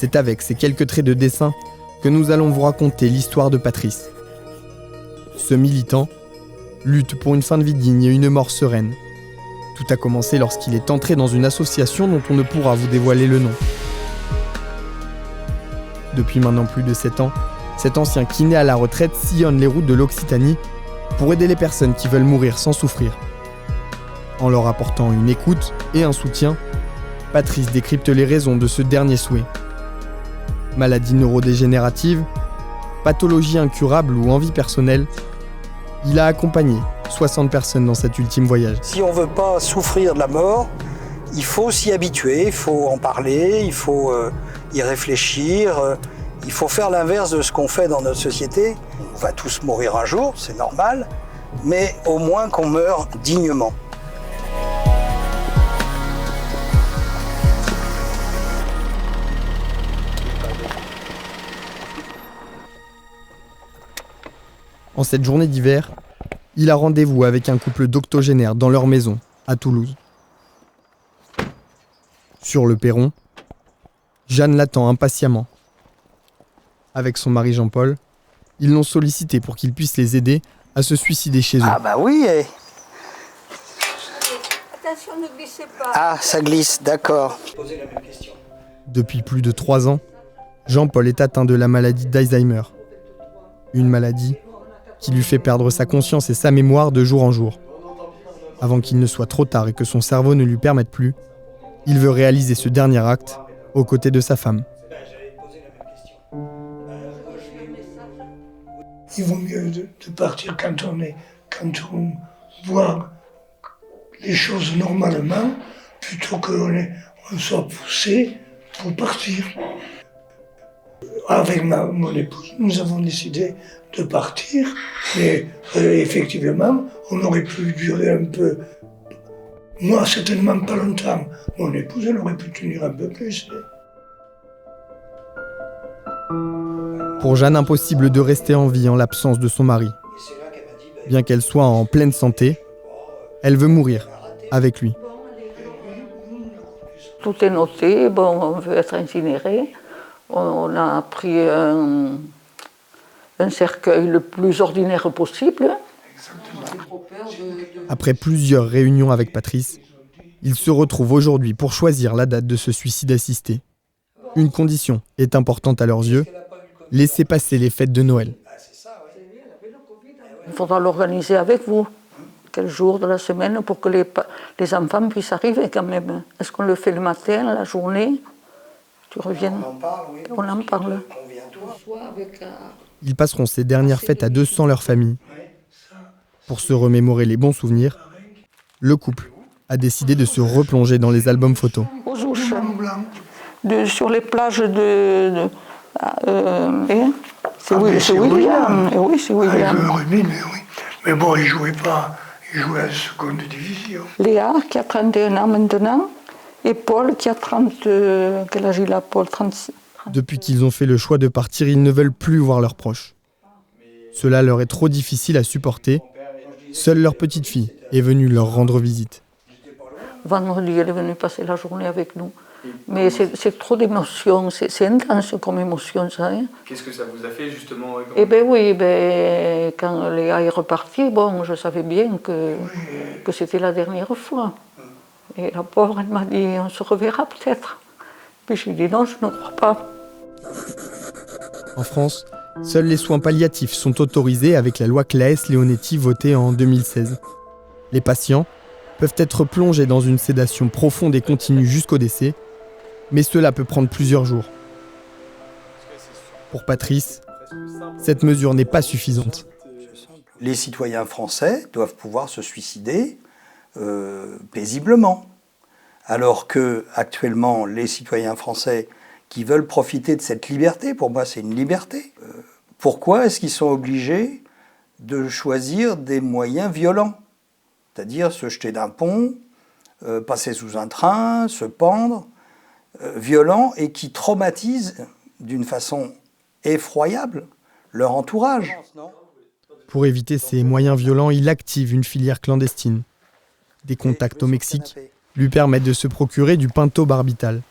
C'est avec ces quelques traits de dessin que nous allons vous raconter l'histoire de Patrice. Ce militant lutte pour une fin de vie digne et une mort sereine. Tout a commencé lorsqu'il est entré dans une association dont on ne pourra vous dévoiler le nom. Depuis maintenant plus de 7 ans, cet ancien kiné à la retraite sillonne les routes de l'Occitanie pour aider les personnes qui veulent mourir sans souffrir. En leur apportant une écoute et un soutien, Patrice décrypte les raisons de ce dernier souhait. Maladie neurodégénérative, pathologie incurable ou envie personnelle, il a accompagné 60 personnes dans cet ultime voyage. Si on ne veut pas souffrir de la mort, il faut s'y habituer, il faut en parler, il faut y réfléchir, il faut faire l'inverse de ce qu'on fait dans notre société. On va tous mourir un jour, c'est normal, mais au moins qu'on meure dignement. En cette journée d'hiver, il a rendez-vous avec un couple d'octogénaires dans leur maison, à Toulouse. Sur le perron, Jeanne l'attend impatiemment. Avec son mari Jean-Paul, ils l'ont sollicité pour qu'il puisse les aider à se suicider chez eux. Ah bah oui. Attention, ne glissez pas. Ah, ça glisse, d'accord. Depuis plus de 3 ans, Jean-Paul est atteint de la maladie d'Alzheimer. Une maladie qui lui fait perdre sa conscience et sa mémoire de jour en jour. Avant qu'il ne soit trop tard et que son cerveau ne lui permette plus, il veut réaliser ce dernier acte aux côtés de sa femme. Il vaut mieux de partir quand on voit les choses normalement, plutôt qu'on soit poussé pour partir. Avec mon épouse, nous avons décidé de partir, mais effectivement, on aurait pu durer un peu. Moi, certainement pas longtemps. Mon épouse, elle aurait pu tenir un peu plus. Pour Jeanne, impossible de rester en vie en l'absence de son mari. Bien qu'elle soit en pleine santé, elle veut mourir avec lui. Tout est noté, bon, on veut être incinéré. On a pris un cercueil le plus ordinaire possible. Après plusieurs réunions avec Patrice, ils se retrouvent aujourd'hui pour choisir la date de ce suicide assisté. Une condition est importante à leurs yeux, laisser passer les fêtes de Noël. Il faudra l'organiser avec vous. Quel jour de la semaine pour que les enfants puissent arriver quand même. Est-ce qu'on le fait le matin, la journée ? Tu reviens. On en parle. Ils passeront ces dernières fêtes à deux sans leur famille. Pour se remémorer les bons souvenirs, le couple a décidé de se replonger dans les albums photos. Aux Ouches, sur les plages c'est William. Oui, c'est William. Il jouait au rugby, mais oui. Mais bon, il jouait pas. Il jouait à la seconde division. Léa, qui a 31 ans maintenant. Et Paul qui a 30... quel âge il a, Paul? 36. Depuis qu'ils ont fait le choix de partir, ils ne veulent plus voir leurs proches. Cela leur est trop difficile à supporter. Seule leur petite fille est venue leur rendre visite. Vendredi, elle est venue passer la journée avec nous. Mais c'est trop d'émotions, c'est intense comme émotion, ça. Hein. Qu'est-ce que ça vous a fait, justement? Eh bien oui, quand Léa est repartie, bon, je savais bien que c'était la dernière fois. Et la pauvre, elle m'a dit, on se reverra peut-être. Puis j'ai dit, non, je ne crois pas. En France, seuls les soins palliatifs sont autorisés avec la loi Claes-Leonetti votée en 2016. Les patients peuvent être plongés dans une sédation profonde et continue jusqu'au décès, mais cela peut prendre plusieurs jours. Pour Patrice, cette mesure n'est pas suffisante. Les citoyens français doivent pouvoir se suicider paisiblement. Alors que, actuellement, les citoyens français qui veulent profiter de cette liberté, pour moi c'est une liberté, pourquoi est-ce qu'ils sont obligés de choisir des moyens violents? C'est-à-dire se jeter d'un pont, passer sous un train, se pendre, violents et qui traumatisent d'une façon effroyable leur entourage. Pour éviter ces moyens violents, il active une filière clandestine. Des contacts au Mexique lui permettent de se procurer du pentobarbital.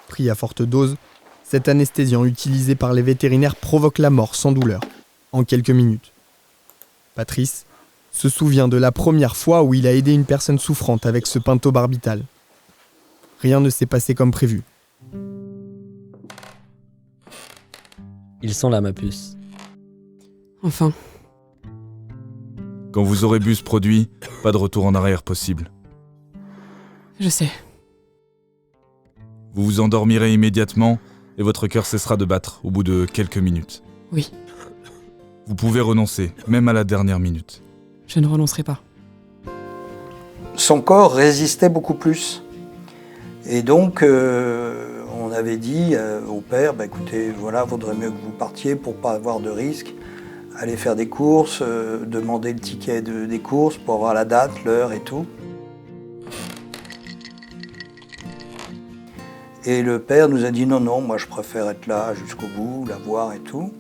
Pris à forte dose, Cet anesthésiant utilisé par les vétérinaires provoque la mort sans douleur, en quelques minutes. Patrice se souvient de la première fois où il a aidé une personne souffrante avec ce pentobarbital. Rien ne s'est passé comme prévu. Ils sont là, ma puce. Enfin. Quand vous aurez bu ce produit, pas de retour en arrière possible. Je sais. Vous vous endormirez immédiatement et votre cœur cessera de battre au bout de quelques minutes. Oui. Vous pouvez renoncer, même à la dernière minute. Je ne renoncerai pas. Son corps résistait beaucoup plus. Et donc, on avait dit au père, écoutez, voilà, vaudrait mieux que vous partiez pour pas avoir de risque. Allez faire des courses, demander le ticket des courses pour avoir la date, l'heure et tout. Et le père nous a dit non, moi je préfère être là jusqu'au bout, la voir et tout.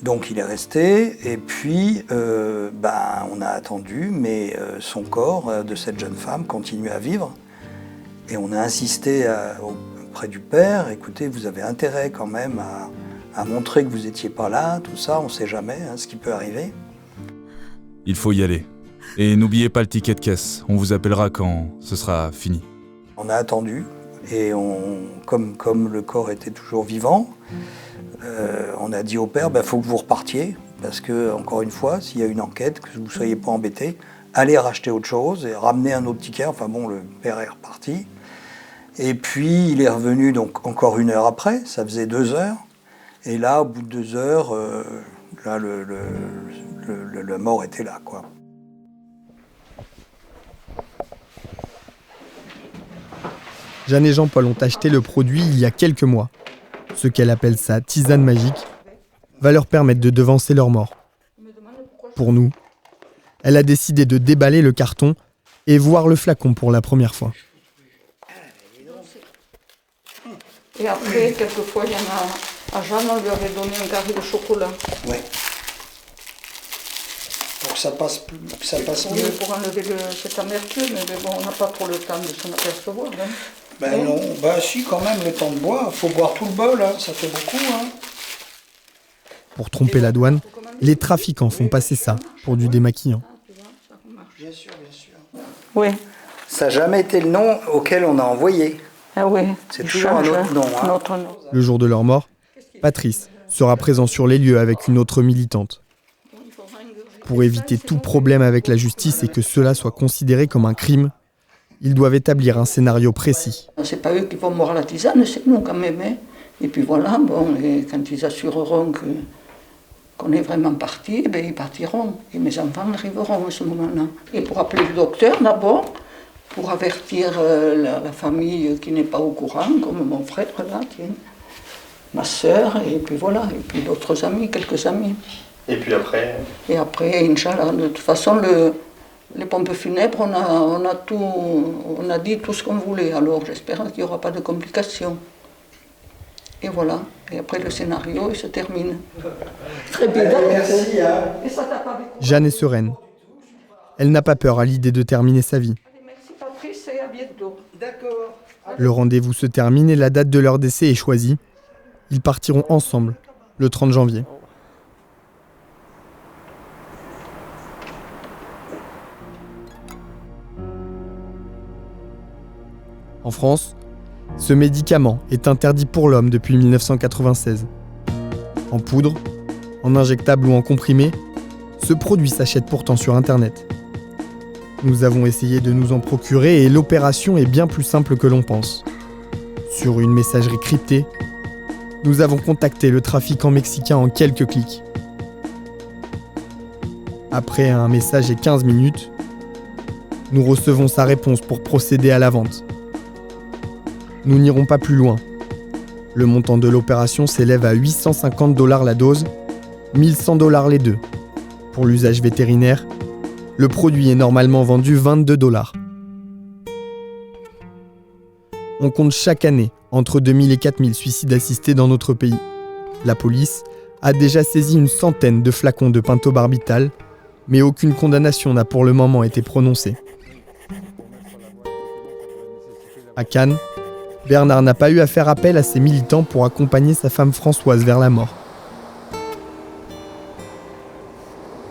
Donc il est resté, et puis on a attendu, mais son corps de cette jeune femme continuait à vivre. Et on a insisté auprès du père, écoutez, vous avez intérêt quand même à montrer que vous n'étiez pas là, tout ça, on ne sait jamais ce qui peut arriver. Il faut y aller. Et n'oubliez pas le ticket de caisse, on vous appellera quand ce sera fini. On a attendu, et comme le corps était toujours vivant, on a dit au père, faut que vous repartiez, parce que, encore une fois, s'il y a une enquête, que vous ne soyez pas embêtés, allez racheter autre chose et ramener un autre ticket. Enfin bon, le père est reparti. Et puis, il est revenu donc encore 1 heure après, ça faisait 2 heures. Et là, au bout de 2 heures, là, le mort était là, quoi. Jeanne et Jean-Paul ont acheté le produit il y a quelques mois. Ce qu'elle appelle sa tisane magique va leur permettre de devancer leur mort. Pour nous, elle a décidé de déballer le carton et voir le flacon pour la première fois. Et après, quelquefois, il y en a... À Jeanne, on lui avait donné un carré de chocolat. Ouais. Pour que ça passe Oui, pour enlever cette amertume, mais bon, on n'a pas trop le temps de s'en apercevoir. Non, si, quand même, le temps de boire. Il faut boire tout le bol, ça fait beaucoup. Pour tromper la douane, les trafiquants font passer ça pour du démaquillant. Bien sûr, bien sûr. Oui. Ça n'a jamais été le nom auquel on a envoyé. Ah oui. C'est toujours un autre nom. Notre nom. Le jour de leur mort, Patrice sera présent sur les lieux avec une autre militante. Pour éviter tout problème avec la justice et que cela soit considéré comme un crime, ils doivent établir un scénario précis. C'est pas eux qui vont boire la tisane, c'est nous quand même. Et puis voilà, et quand ils assureront qu'on est vraiment parti, ils partiront. Et mes enfants arriveront à ce moment-là. Et pour appeler le docteur d'abord, pour avertir la famille qui n'est pas au courant, comme mon frère là, tiens, ma sœur, et puis voilà, et puis d'autres amis, quelques amis. Et puis après Et après, Inch'Allah, de toute façon, les pompes funèbres, on a dit tout ce qu'on voulait, alors j'espère qu'il n'y aura pas de complications. Et voilà, et après le scénario, il se termine. Très bien. Merci. Jeanne est sereine. Elle n'a pas peur à l'idée de terminer sa vie. Merci Patrice et à bientôt. D'accord. Le rendez-vous se termine et la date de leur décès est choisie. Ils partiront ensemble, le 30 janvier. En France, ce médicament est interdit pour l'homme depuis 1996. En poudre, en injectable ou en comprimé, ce produit s'achète pourtant sur Internet. Nous avons essayé de nous en procurer et l'opération est bien plus simple que l'on pense. Sur une messagerie cryptée, nous avons contacté le trafiquant mexicain en quelques clics. Après un message et 15 minutes, nous recevons sa réponse pour procéder à la vente. Nous n'irons pas plus loin. Le montant de l'opération s'élève à $850 la dose, $1100 les deux. Pour l'usage vétérinaire, le produit est normalement vendu $22. On compte chaque année entre 2000 et 4000 suicides assistés dans notre pays. La police a déjà saisi une centaine de flacons de pentobarbital, mais aucune condamnation n'a pour le moment été prononcée. À Cannes, Bernard n'a pas eu à faire appel à ses militants pour accompagner sa femme Françoise vers la mort.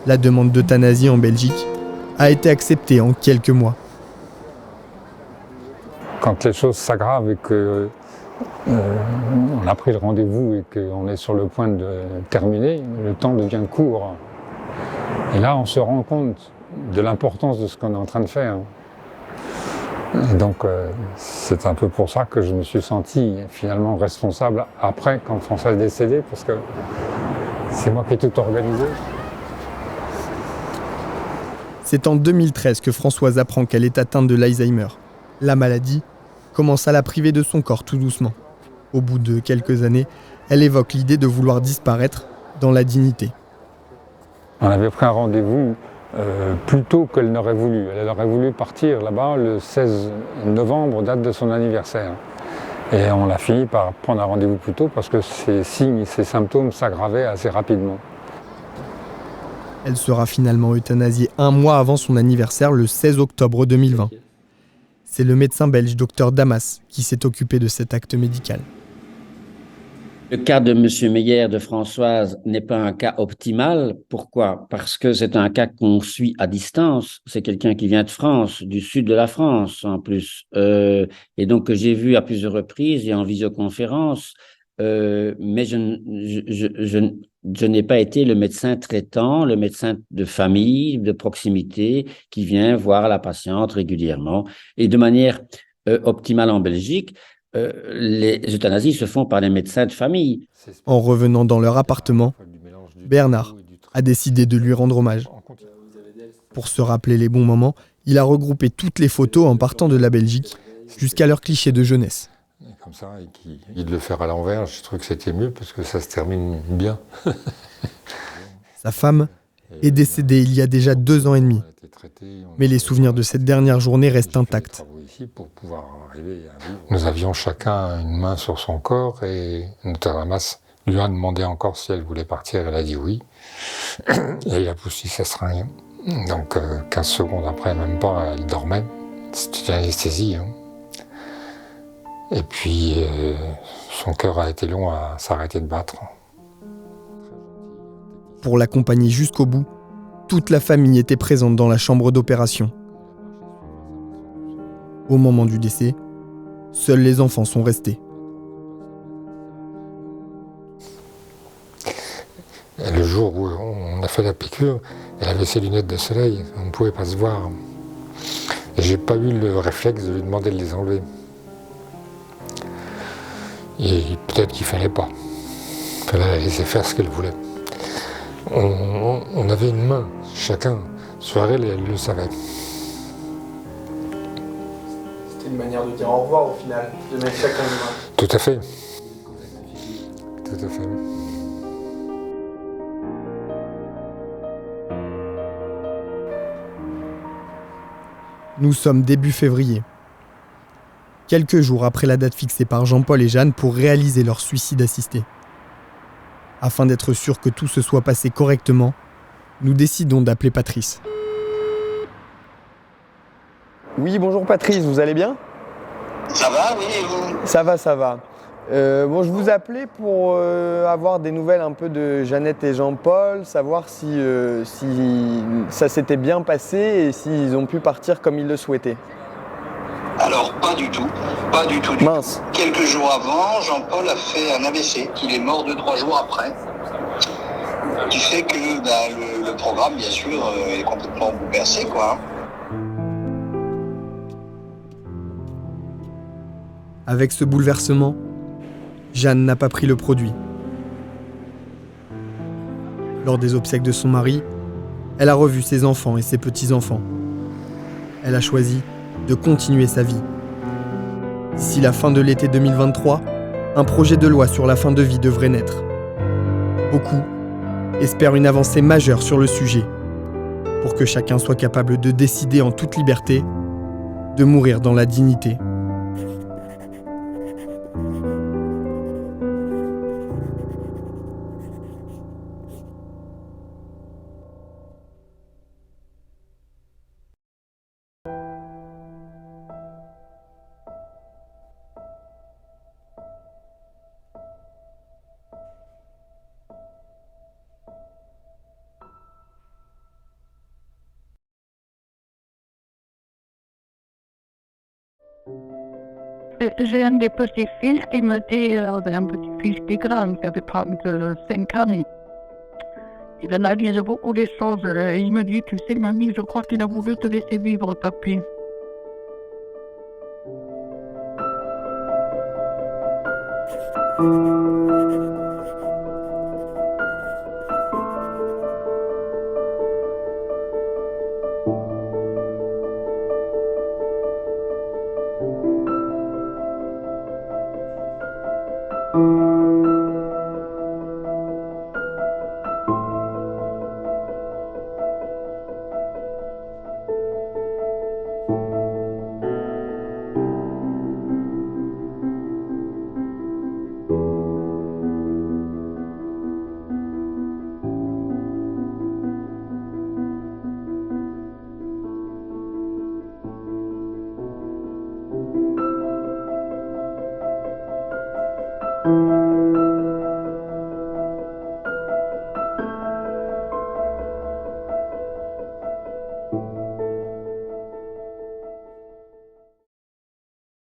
La demande d'euthanasie en Belgique a été acceptée en quelques mois. Quand les choses s'aggravent et que on a pris le rendez-vous et qu'on est sur le point de terminer, le temps devient court. Et là, on se rend compte de l'importance de ce qu'on est en train de faire. Et donc, c'est un peu pour ça que je me suis senti finalement responsable après, quand François est décédé, parce que c'est moi qui ai tout organisé. C'est en 2013 que Françoise apprend qu'elle est atteinte de l'Alzheimer. La maladie commence à la priver de son corps tout doucement. Au bout de quelques années, elle évoque l'idée de vouloir disparaître dans la dignité. On avait pris un rendez-vous plus tôt qu'elle n'aurait voulu. Elle aurait voulu partir là-bas le 16 novembre, date de son anniversaire. Et on a fini par prendre un rendez-vous plus tôt parce que ses signes, ses symptômes s'aggravaient assez rapidement. Elle sera finalement euthanasiée un mois avant son anniversaire, le 16 octobre 2020. C'est le médecin belge Dr Damas qui s'est occupé de cet acte médical. Le cas de M. Meyer de Françoise n'est pas un cas optimal. Pourquoi? Parce que c'est un cas qu'on suit à distance. C'est quelqu'un qui vient de France, du sud de la France en plus. Et donc que j'ai vu à plusieurs reprises et en visioconférence. Mais je n'ai pas été le médecin traitant, le médecin de famille, de proximité, qui vient voir la patiente régulièrement. Et de manière optimale en Belgique, les euthanasies se font par les médecins de famille. En revenant dans leur appartement, Bernard a décidé de lui rendre hommage. Pour se rappeler les bons moments, il a regroupé toutes les photos en partant de la Belgique jusqu'à leur cliché de jeunesse. Comme ça, et qu'il de le faire à l'envers, je trouve que c'était mieux parce que ça se termine bien. Sa femme est décédée il y a déjà 2 ans et demi. Mais les souvenirs de cette dernière journée restent intacts. Nous avions chacun une main sur son corps et Dr Damas lui a demandé encore si elle voulait partir. Elle a dit oui. Et elle a poussé sa seringue. Donc 15 secondes après, même pas, elle dormait. C'était une anesthésie. Hein. Et puis son cœur a été long à s'arrêter de battre. Pour l'accompagner jusqu'au bout, toute la famille était présente dans la chambre d'opération. Au moment du décès, seuls les enfants sont restés. Et le jour où on a fait la piqûre, elle avait ses lunettes de soleil, on ne pouvait pas se voir. Et j'ai pas eu le réflexe de lui demander de les enlever. Et peut-être qu'il fallait pas. Il fallait la laisser faire ce qu'elle voulait. On avait une main, chacun, sur elle et elle le savait. C'était une manière de dire au revoir au final, de mettre chacun une main. Tout à fait. Tout à fait. Nous sommes début février. Quelques jours après la date fixée par Jean-Paul et Jeanne pour réaliser leur suicide assisté. Afin d'être sûr que tout se soit passé correctement, nous décidons d'appeler Patrice. Oui, bonjour Patrice, vous allez bien? Ça va, oui, et vous? Ça va, ça va. Je vous appelais pour avoir des nouvelles un peu de Jeannette et Jean-Paul, savoir si ça s'était bien passé et s'ils ont pu partir comme ils le souhaitaient. Alors, pas du tout. Mince. Quelques jours avant, Jean-Paul a fait un AVC, il est mort 2-3 jours après. Qui fait que le programme, bien sûr, est complètement bouleversé, quoi. Avec ce bouleversement, Jeanne n'a pas pris le produit. Lors des obsèques de son mari, elle a revu ses enfants et ses petits-enfants. Elle a choisi de continuer sa vie. D'ici la fin de l'été 2023, un projet de loi sur la fin de vie devrait naître. Beaucoup espèrent une avancée majeure sur le sujet, pour que chacun soit capable de décider en toute liberté de mourir dans la dignité. j'ai un des petits-fils qui me dit, un petit-fils qui est grand, qui avait 35 ans. Il analyse beaucoup les choses. Il me dit, tu sais, mamie, je crois qu'il a voulu te laisser vivre, papy.